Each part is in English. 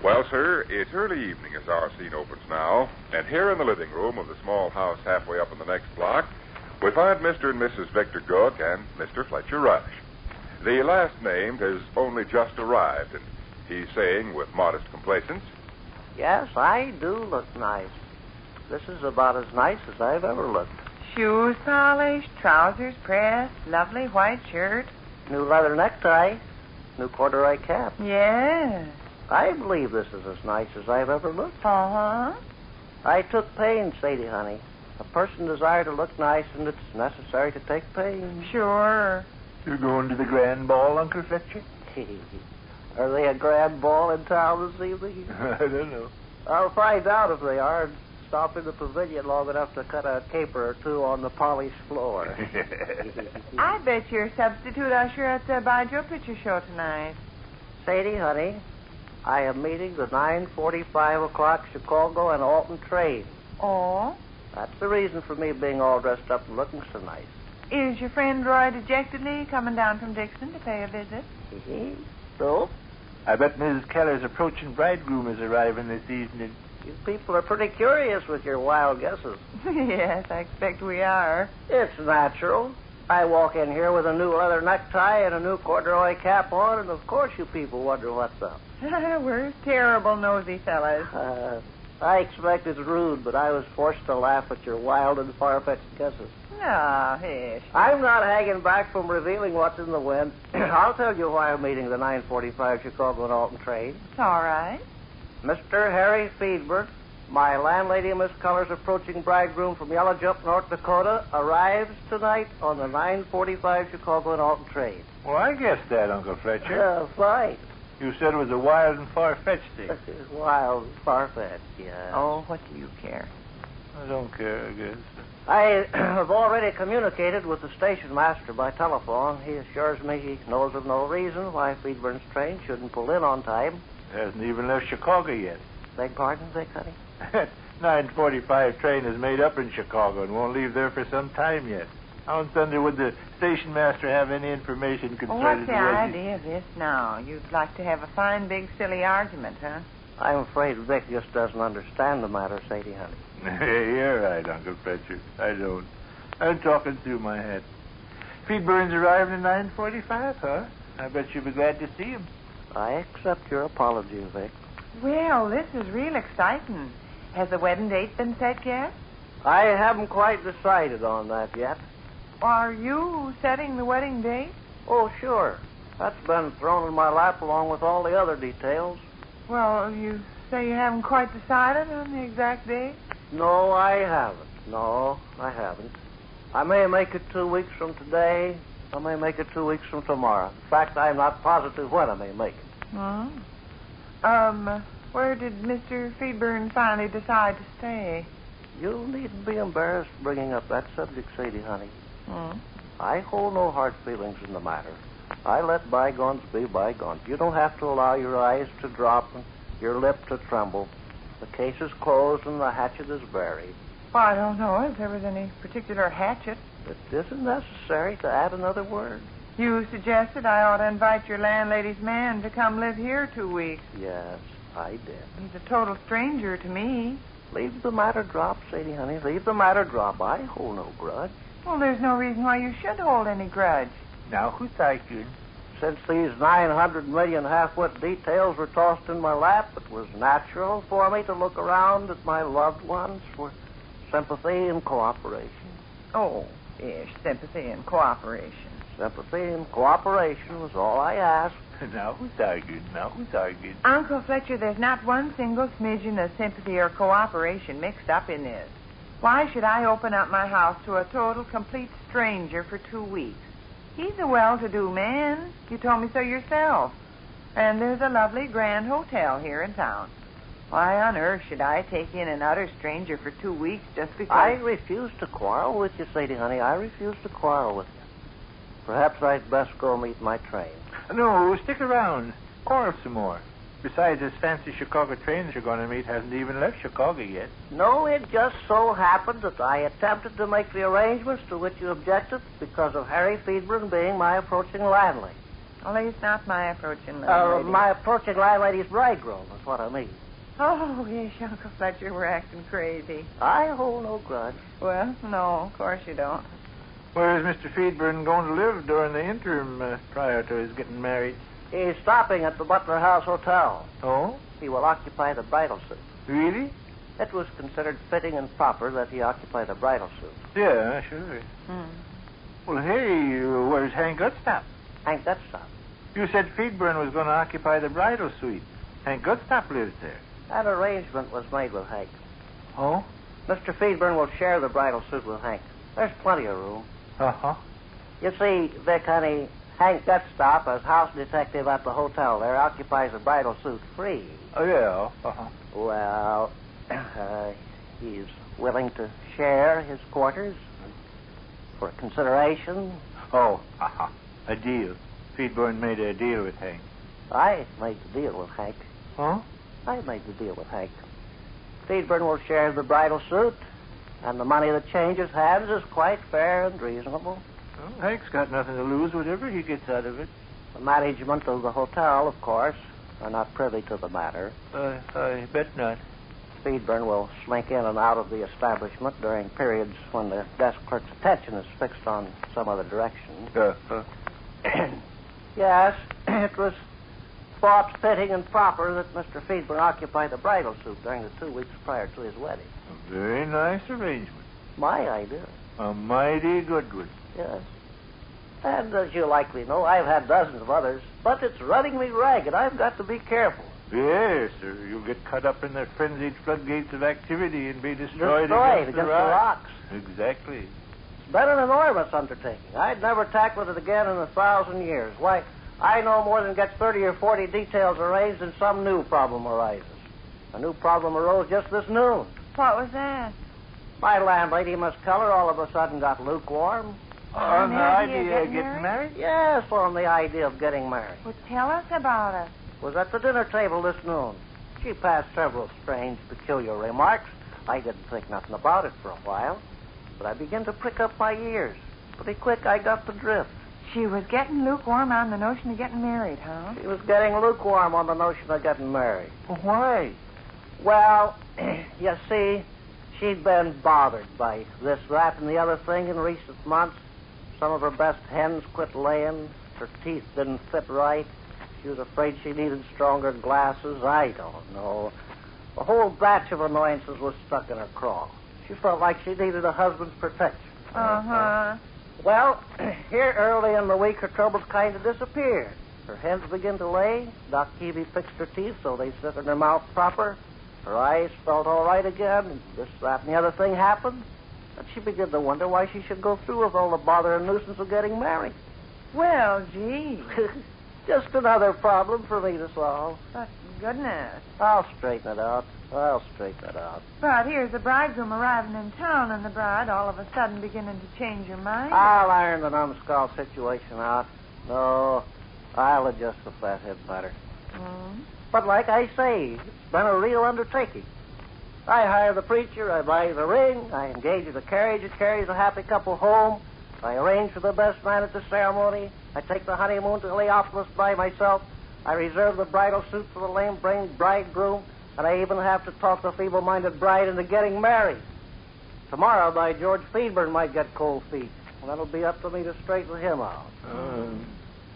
Well, sir, it's early evening as our scene opens now, and here in the living room of the small house halfway up in the next block, we find Mr. and Mrs. Victor Gook and Mr. Fletcher Rush. The last named has only just arrived, and he's saying with modest complacence, Yes, I do look nice. This is about as nice as I've ever looked. Shoes polished, trousers pressed, lovely white shirt. New leather necktie, new corduroy cap. Yes. I believe this is as nice as I've ever looked. Uh-huh. I took pains, Sadie, honey. A person desires to look nice, and it's necessary to take pains. Sure. You're going to the grand ball, Uncle Fletcher? Are they a grand ball in town this evening? I don't know. I'll find out if they are and stop in the pavilion long enough to cut a caper or two on the polished floor. I bet you're a substitute usher at the By Joe Picture Show tonight. Sadie, honey, I am meeting the 9:45 o'clock Chicago and Alton train. Oh? That's the reason for me being all dressed up and looking so nice. Is your friend Roy dejectedly coming down from Dixon to pay a visit? So? I bet Mrs. Keller's approaching bridegroom is arriving this evening. You people are pretty curious with your wild guesses. Yes, I expect we are. It's natural. I walk in here with a new leather necktie and a new corduroy cap on, and of course you people wonder what's up. We're terrible nosy fellas. I expect it's rude, but I was forced to laugh at your wild and far-fetched guesses. No, hish. I'm not hanging back from revealing what's in the wind. I'll tell you why I'm meeting the 9:45 Chicago and Alton train. It's all right. Mr. Harry Feedburn, my landlady, Miss Culler's approaching bridegroom from Yellow Jump, North Dakota, arrives tonight on the 9:45 Chicago and Alton train. Well, I guessed that, Uncle Fletcher. Fine. You said it was a wild and far-fetched thing. Wild and far-fetched, yeah. Oh, what do you care? I don't care, I guess. I have already communicated with the station master by telephone. He assures me he knows of no reason why Feedburn's train shouldn't pull in on time. It hasn't even left Chicago yet. Beg pardon, Vic, honey? 9:45 train is made up in Chicago and won't leave there for some time yet. How in thunder would the station master have any information concerning What's the idea of this now? You'd like to have a fine, big, silly argument, huh? I'm afraid Vic just doesn't understand the matter, Sadie, honey. You're right, Uncle Fletcher. I don't. I'm talking through my head. Feedburn's arriving at 9:45, huh? I bet you'll be glad to see him. I accept your apology, Vic. Well, this is real exciting. Has the wedding date been set yet? I haven't quite decided on that yet. Are you setting the wedding date? Oh, sure. That's been thrown in my lap along with all the other details. Well, you say you haven't quite decided on the exact date? No, I haven't. No, I haven't. I may make it 2 weeks from today. I may make it 2 weeks from tomorrow. In fact, I'm not positive when I may make it. Oh. Where did Mr. Feedburn finally decide to stay? You needn't be embarrassed bringing up that subject, Sadie, honey. Hmm? I hold no hard feelings in the matter. I let bygones be bygones. You don't have to allow your eyes to drop and your lip to tremble. The case is closed and the hatchet is buried. Well, I don't know if there was any particular hatchet. It isn't necessary to add another word. You suggested I ought to invite your landlady's man to come live here 2 weeks. Yes, I did. He's a total stranger to me. Leave the matter drop, Sadie, honey. Leave the matter drop. I hold no grudge. Well, there's no reason why you should hold any grudge. Now, who's arguing? Since these 900 million half-wit details were tossed in my lap, it was natural for me to look around at my loved ones for sympathy and cooperation. Oh, yes, sympathy and cooperation. Sympathy and cooperation was all I asked. Now, who's arguing? Uncle Fletcher, there's not one single smidgen of sympathy or cooperation mixed up in this. Why should I open up my house to a total, complete stranger for 2 weeks? He's a well-to-do man. You told me so yourself. And there's a lovely grand hotel here in town. Why on earth should I take in an utter stranger for 2 weeks just because... I refuse to quarrel with you, Sadie, honey. I refuse to quarrel with you. Perhaps I'd best go meet my train. No, stick around. Quarrel some more. Besides, this fancy Chicago train that you're going to meet hasn't even left Chicago yet. No, it just so happened that I attempted to make the arrangements to which you objected because of Harry Feedburn being my approaching landlady. At least not my approaching landlady. My approaching landlady's bridegroom is what I mean. Oh, yes, Uncle Fletcher, we're acting crazy. I hold no grudge. Well, no, of course you don't. Where is Mr. Feedburn going to live during the interim prior to his getting married? He's stopping at the Butler House Hotel. Oh? He will occupy the bridal suite. Really? It was considered fitting and proper that he occupy the bridal suite. Yeah, sure. Well, hey, where's Hank Gutstop? Hank Gutstop. You said Feedburn was going to occupy the bridal suite. Hank Gutstop lives there. That arrangement was made with Hank. Oh? Mr. Feedburn will share the bridal suite with Hank. There's plenty of room. Uh-huh. You see, Vic, honey, Hank Gutstop, as house detective at the hotel there, occupies the bridal suite free. Oh, yeah. Uh-huh. Well, he's willing to share his quarters for consideration. Oh, uh-huh. A deal. Feedburn made a deal with Hank. I made the deal with Hank. Huh? I made the deal with Hank. Feedburn will share the bridal suit, and the money that changes hands is quite fair and reasonable. Well, Hank's got nothing to lose, whatever he gets out of it. The management of the hotel, of course, are not privy to the matter. I bet not. Feedburn will slink in and out of the establishment during periods when the desk clerk's attention is fixed on some other direction. Yes, it was thought fitting and proper that Mr. Feedburn occupy the bridal suite during the 2 weeks prior to his wedding. A very nice arrangement. My idea. A mighty good one. Yes. And as you likely know, I've had dozens of others, but it's running me ragged. I've got to be careful. Yes, sir. You'll get caught up in the frenzied floodgates of activity and be destroyed against the the rocks. Exactly. It's been an enormous undertaking. I'd never tackled it again in 1,000 years. Why, I no more than get 30 or 40 details arranged and some new problem arises. A new problem arose just this noon. What was that? My landlady, Miss Keller, all of a sudden got lukewarm. On the idea of getting married? Yes, on the idea of getting married. Well, tell us about it. Was at the dinner table this noon. She passed several strange, peculiar remarks. I didn't think nothing about it for a while, but I began to prick up my ears. Pretty quick, I got the drift. She was getting lukewarm on the notion of getting married, huh? She was getting lukewarm on the notion of getting married. Well, why? Well, you see, she'd been bothered by this, that, and the other thing in recent months. Some of her best hens quit laying. Her teeth didn't fit right. She was afraid she needed stronger glasses. I don't know. A whole batch of annoyances was stuck in her craw. She felt like she needed a husband's protection. Uh-huh. Well, here early in the week, her troubles kind of disappeared. Her hens began to lay. Doc Keevy fixed her teeth so they sit in her mouth proper. Her eyes felt all right again. And this, that, and the other thing happened. And she began to wonder why she should go through with all the bother and nuisance of getting married. Well, gee. Just another problem for me to solve. But goodness. I'll straighten it out. But here's the bridegroom arriving in town and the bride all of a sudden beginning to change her mind. I'll iron the numbskull situation out. No, I'll adjust the fathead matter. But like I say, it's been a real undertaking. I hire the preacher, I buy the ring, I engage the carriage that carries a happy couple home, I arrange for the best man at the ceremony, I take the honeymoon to Heliopolis by myself, I reserve the bridal suit for the lame-brained bridegroom, and I even have to talk the feeble-minded bride into getting married. Tomorrow, by George, Feedburn might get cold feet, and that'll be up to me to straighten him out.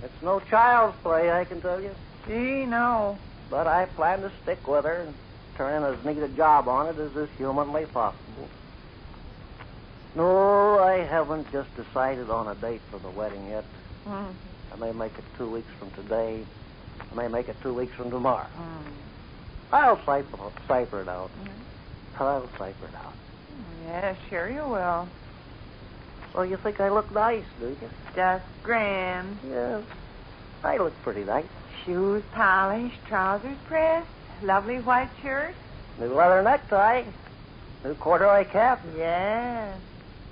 It's no child's play, I can tell you. Gee, no. But I plan to stick with her and turn in as neat a job on it as is humanly possible. No, I haven't just decided on a date for the wedding yet. I may make it 2 weeks from today. I may make it 2 weeks from tomorrow. I'll cipher it out. I'll cipher it out. Yeah, sure you will. So you think I look nice, do you? Just grand. Yes, I look pretty nice. Shoes polished, trousers pressed, lovely white shirt. New leather necktie, new corduroy cap. Yes.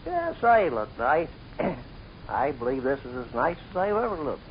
Yes, I look nice. I believe this is as nice as I've ever looked.